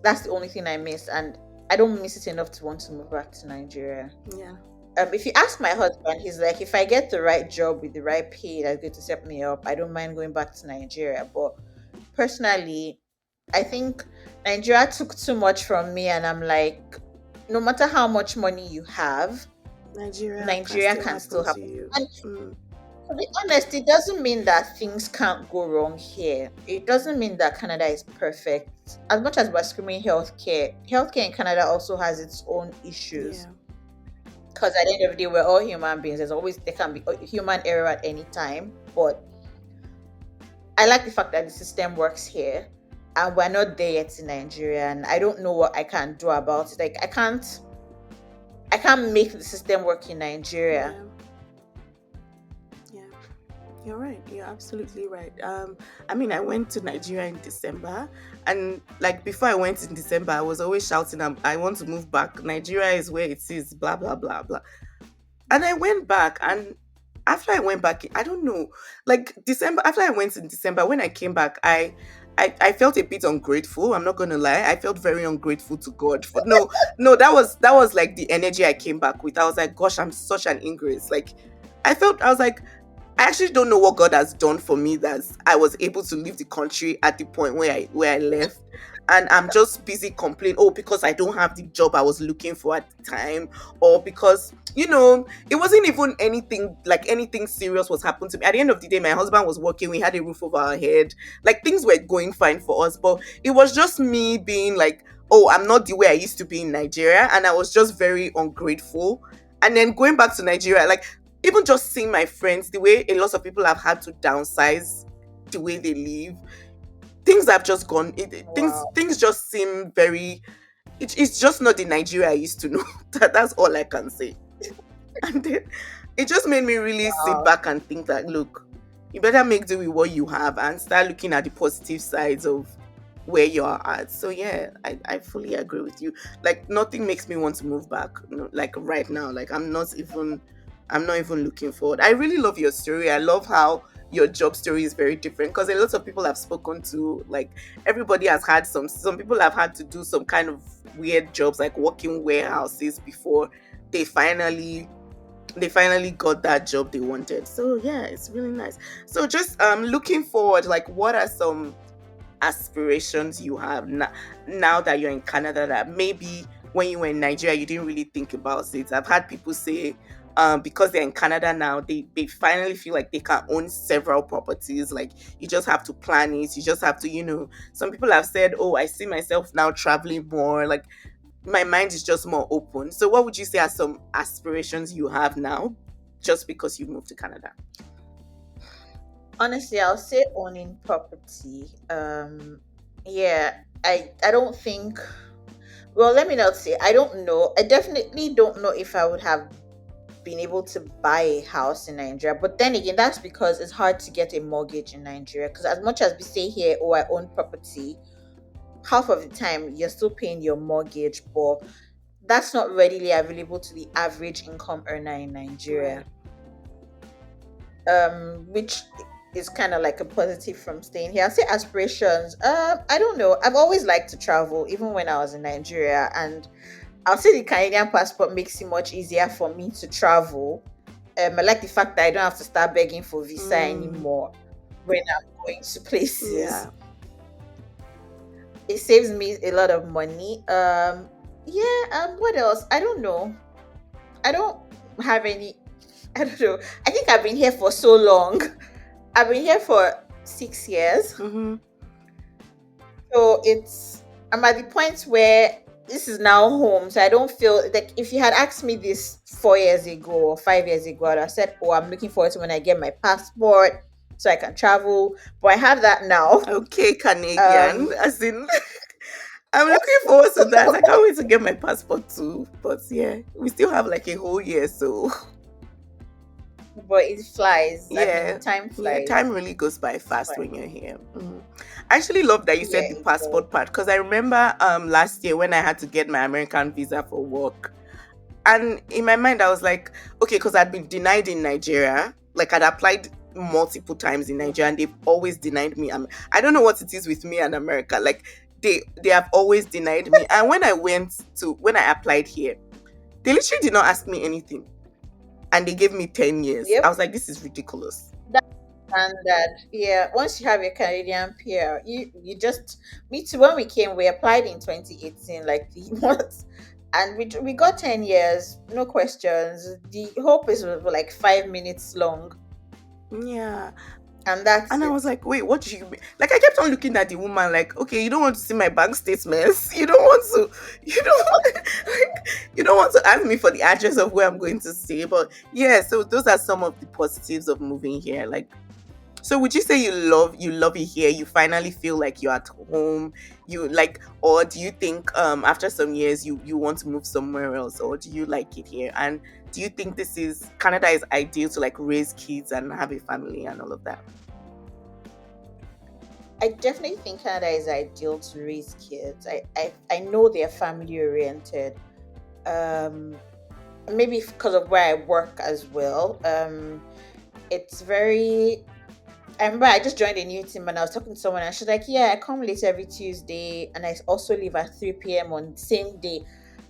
That's the only thing I miss, and I don't miss it enough to want to move back to Nigeria. Yeah. If you ask my husband, he's like, if I get the right job with the right pay that's going to set me up, I don't mind going back to Nigeria. But personally, I think Nigeria took too much from me, and I'm like, no matter how much money you have, Nigeria can Nigeria still can happen still to happen. you. And Mm, to be honest, it doesn't mean that things can't go wrong here. It doesn't mean that Canada is perfect. As much as we're screaming healthcare, healthcare in Canada also has its own issues. yeah. Because at the end of the day, we're all human beings. There can be a human error at any time. But I like the fact that the system works here, and we're not there yet in Nigeria. And I don't know what I can do about it. Like I can't make the system work in Nigeria. Yeah. Yeah. You're right. You're absolutely right. I mean, I went to Nigeria in December, and like before I went in December, I was always shouting, I want to move back. Nigeria is where it is, blah, blah, blah, blah. And I went back, and after I went back, I don't know, like December, after I went in December, when I came back, I felt a bit ungrateful. I'm not gonna lie. I felt very ungrateful to God for no, that was like the energy I came back with. I was like, gosh, I'm such an ingrate. Like I was like, I actually don't know what God has done for me that I was able to leave the country at the point where I left. And I'm just busy complaining, oh, because I don't have the job I was looking for at the time, or because, it wasn't even anything like anything serious was happening to me. At the end of the day, my husband was working, we had a roof over our head, like things were going fine for us, but it was just me being like, oh, I'm not the way I used to be in Nigeria, and I was just very ungrateful. And then going back to Nigeria, like even just seeing my friends, the way a lot of people have had to downsize the way they live, things have just gone. Things Wow. things just seem very. It's just not the Nigeria I used to know. That's all I can say. And then it just made me really sit Wow. back and think that, look, you better make do with what you have and start looking at the positive sides of where you are at. So yeah, I fully agree with you. Like nothing makes me want to move back. Like right now, like I'm not even looking forward. I really love your story. I love how your job story is very different because a lot of people I've spoken to, like everybody has had some people have had to do some kind of weird jobs like working warehouses before they finally they finally got that job they wanted. So yeah, it's really nice. So just looking forward, like what are some aspirations you have now that you're in Canada that maybe when you were in Nigeria you didn't really think about it? I've had people say because they're in Canada now, they finally feel like they can own several properties. Like you just have to plan it. You just have to, some people have said, oh, I see myself now traveling more. Like my mind is just more open. So what would you say are some aspirations you have now just because you moved to Canada? Honestly, I'll say owning property. Yeah, I don't think. Well, let me not say. I don't know. I definitely don't know if I would have been able to buy a house in Nigeria. But then again, that's because it's hard to get a mortgage in Nigeria. Because as much as we say here, oh, I own property, half of the time you're still paying your mortgage, but that's not readily available to the average income earner in Nigeria. Right. Which is kind of like a positive from staying here. I'll say aspirations. I don't know. I've always liked to travel, even when I was in Nigeria, and I'll say the Canadian passport makes it much easier for me to travel. I like the fact that I don't have to start begging for visa Mm, anymore when I'm going to places. yeah. It saves me a lot of money. Yeah. What else? I don't know. I don't have any. I don't know. I think I've been here for so long. I've been here for 6 years. Mm-hmm. So I'm at the point where this is now home. So I don't feel like if you had asked me this 4 years ago or 5 years ago, I'd have said, oh, I'm looking forward to when I get my passport so I can travel. But I have that now. Okay, Canadian. Um, As in, I'm looking forward to that. I can't wait to get my passport too. But yeah, we still have like a whole year. So but it flies. I mean, yeah, time yeah, time flies. really goes by It's fast fine. when you're here. I actually love that you Yeah, said the it does. passport part because I remember last year when I had to get my American visa for work. And in my mind, I was like, okay, because I'd been denied in Nigeria. Like I'd applied multiple times in Nigeria, and they've always denied me. I don't know what it is with me and America. Like they have always denied me. And when I applied here, they literally did not ask me anything, and they gave me 10 years. I Yep. was like, this is ridiculous. Standard. Yeah. Once you have your Canadian PR, you just me too. When we came, we applied in 2018, like the months, and we got 10 years, no questions. The hope is like 5 minutes long, Yeah. and that's And I it. was like, wait, what do you mean? Like, I kept on looking at the woman, like, okay, you don't want to see my bank statements. You don't want to, you don't, like, you don't want to ask me for the address of where I'm going to stay. But yeah, so those are some of the positives of moving here. Like, so would you say you love it here? You finally feel like you're at home. You like, or do you think after some years you want to move somewhere else, or do you like it here? And do you think this is Canada is ideal to like raise kids and have a family and all of that? I definitely think Canada is ideal to raise kids. I know they're family oriented. Um, Maybe because of where I work as well. It's very I remember I just joined a new team and I was talking to someone and she's like, yeah, I come late every Tuesday and I also leave at 3 p.m. on the same day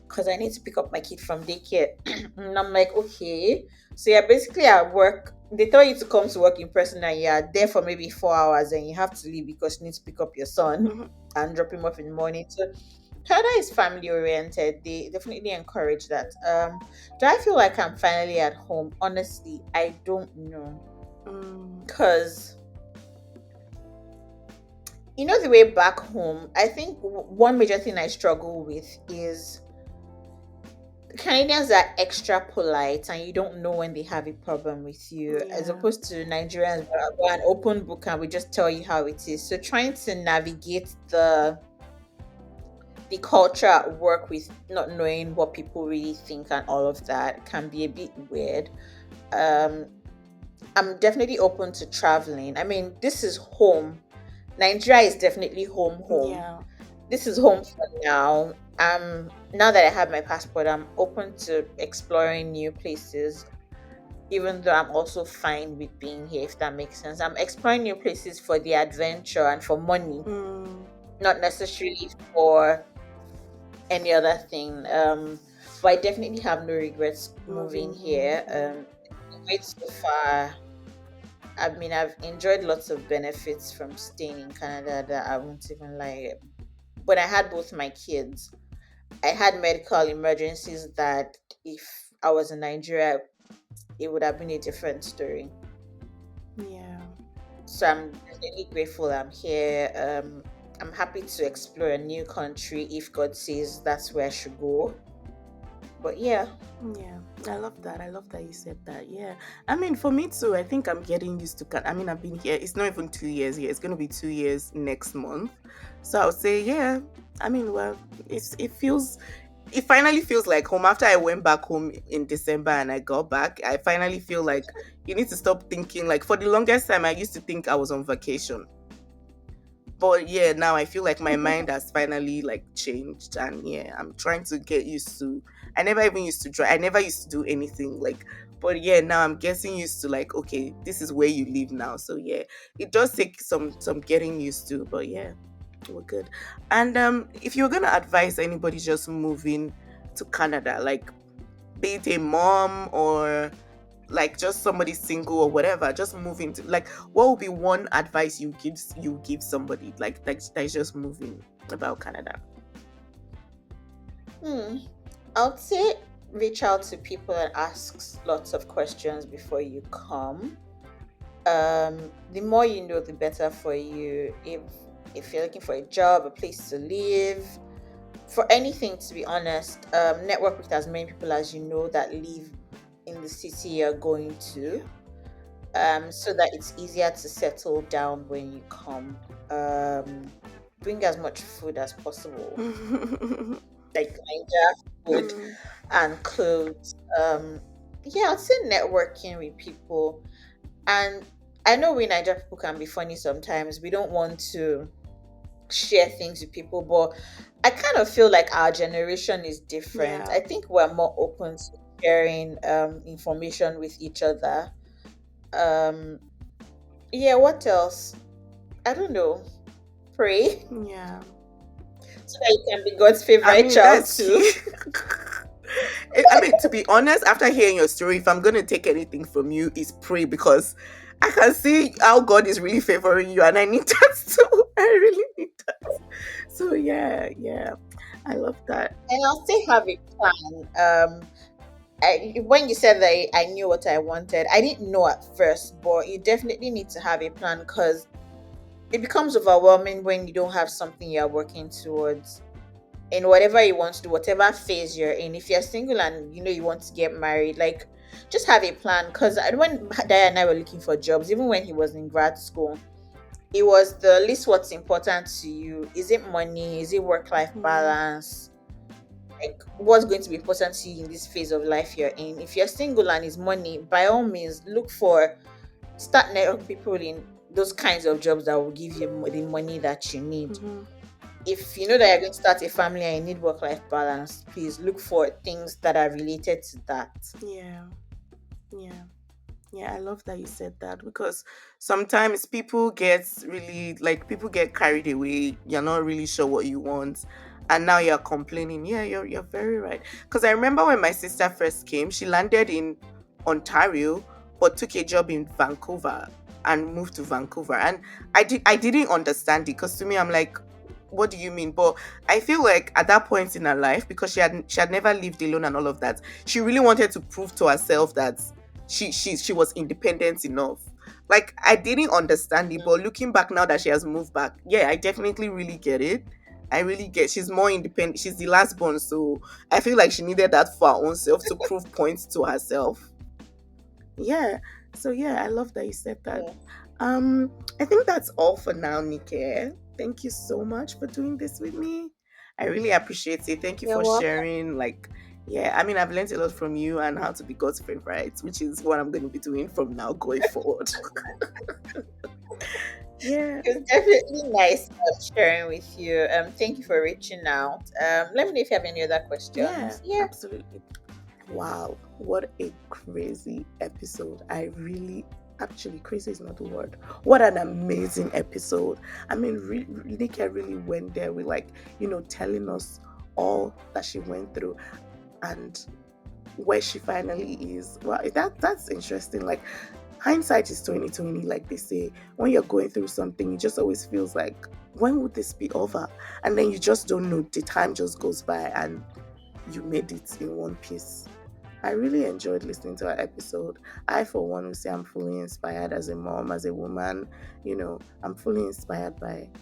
because I need to pick up my kid from daycare. And I'm like, okay. So you're basically at work. They tell you to come to work in person and you're there for maybe 4 hours and you have to leave because you need to pick up your son Mhm. and drop him off in the morning. So Canada is family oriented. They definitely encourage that. Do I feel like I'm finally at home? Honestly, I don't know. Mm, Because the way back home, I think one major thing I struggle with is Canadians are extra polite and you don't know when they have a problem with you, as yeah. opposed to Nigerians who are an open book and we just tell you how it is. So trying to navigate the culture at work with not knowing what people really think and all of that can be a bit weird. Um, I'm definitely open to traveling. I mean, this is home. Nigeria is definitely home. Yeah. This is home for now. Now that I have my passport, I'm open to exploring new places, even though I'm also fine with being here, if that makes sense. I'm exploring new places for the adventure and for money, Mm, not necessarily for any other thing. But I definitely have no regrets moving moving here. here. Yeah. The wait so far, I mean, I've enjoyed lots of benefits from staying in Canada that I won't even lie. When I had both my kids, I had medical emergencies that if I was in Nigeria, it would have been a different story. Yeah. So I'm definitely grateful I'm here. I'm happy to explore a new country if God says that's where I should go. But yeah. Yeah, I love that. I love that you said that. Yeah, I mean, for me too. I think I'm getting used to. I mean, I've been here. It's not even 2 years here. It's gonna be 2 years next month. So I would say, yeah. I mean, well, it finally feels like home. After I went back home in December and I got back, I finally feel like you need to stop thinking. Like for the longest time, I used to think I was on vacation, but yeah, now I feel like my mind has finally like changed, and yeah, I'm trying to get used to. I never even used to drive. I never used to do anything like, but yeah, now I'm getting used to like, okay, this is where you live now. So yeah, it does take some getting used to, but yeah, we're good. And if you're gonna advise anybody just moving to Canada, like be it a mom or like just somebody single or whatever, just moving to like what would be one advice you give somebody like that's just moving about Canada? Hmm. I would say reach out to people and ask lots of questions before you come. The more you know, the better for you. If you're looking for a job, a place to live, for anything, to be honest, network with as many people as you know that live in the city you're going to, Yeah. so that it's easier to settle down when you come. Bring as much food as possible, like Nigeria food Mm, and clothes. Yeah, I'd say networking with people. And I know we Nigeria people can be funny sometimes. We don't want to share things with people. But I kind of feel like our generation is different. Yeah. I think we're more open to sharing information with each other. Um, yeah, what else? I don't know. Pray Yeah. so that you can be God's I favorite mean, child that's key. too. I mean, to be honest, after hearing your story, if I'm going to take anything from you, is pray, because I can see how God is really favoring you, and I need that too. I really need that. So, yeah, yeah. I love that. And I'll still have a plan. When you said that I knew what I wanted, I didn't know at first, but you definitely need to have a plan because it becomes overwhelming when you don't have something you're working towards in whatever you want to do, whatever phase you're in. If you're single and you know you want to get married, like just have a plan. Because when Daya and I were looking for jobs, even when he was in grad school, it was the least what's important to you. Is it money? Is it work life Yeah. balance? Like what's going to be important to you in this phase of life you're in? If you're single and it's money, by all means, start networking people in those kinds of jobs that will give you the money that you need. Hmm. If you know that you're going to start a family and you need work life balance, please look for things that are related to that. Yeah. Yeah. Yeah, I love that you said that, because sometimes people get carried away. You're not really sure what you want, and now you're complaining. Yeah, you're very right. Because I remember when my sister first came, she landed in Ontario, but took a job in Vancouver and moved to Vancouver. And I didn't understand it, because to me, I'm like, what do you mean? But I feel like at that point in her life, because she had never lived alone and all of that, she really wanted to prove to herself that she was independent enough. Like, I didn't understand it, but looking back now that she has moved back, yeah, I definitely really get it. I really get, she's more independent. She's the last born, so I feel like she needed that for her own self to prove points to herself. Yeah. So yeah, I love that you said that. Yeah. I think that's all for now, Nike. Thank you so much for doing this with me. I really appreciate it. Thank you You're for welcome. sharing. Like, yeah, I mean, I've learned a lot from you and how to be God's favorite, which is what I'm going to be doing from now going forward. Yeah, It was definitely nice sharing with you. Thank you for reaching out. Let me know if you have any other yeah, questions. Yeah, absolutely. Wow, what a crazy episode. I really, actually, crazy is not the word. What an amazing episode. I mean, Nika really went there with, like, telling us all that she went through and where she finally is. Well, that's interesting. Like, hindsight is 2020, like they say. When you're going through something, it just always feels like, when would this be over? And then you just don't know. The time just goes by and you made it in one piece. I really enjoyed listening to our episode. I, for one, will say I'm fully inspired as a mom, as a woman. I'm fully inspired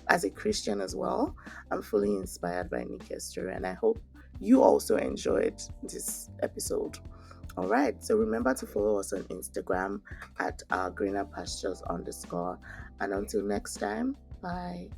as a Christian as well. I'm fully inspired by Nike's story, and I hope you also enjoyed this episode. All right, so remember to follow us on Instagram at Greener Pastures _. And until next time, bye.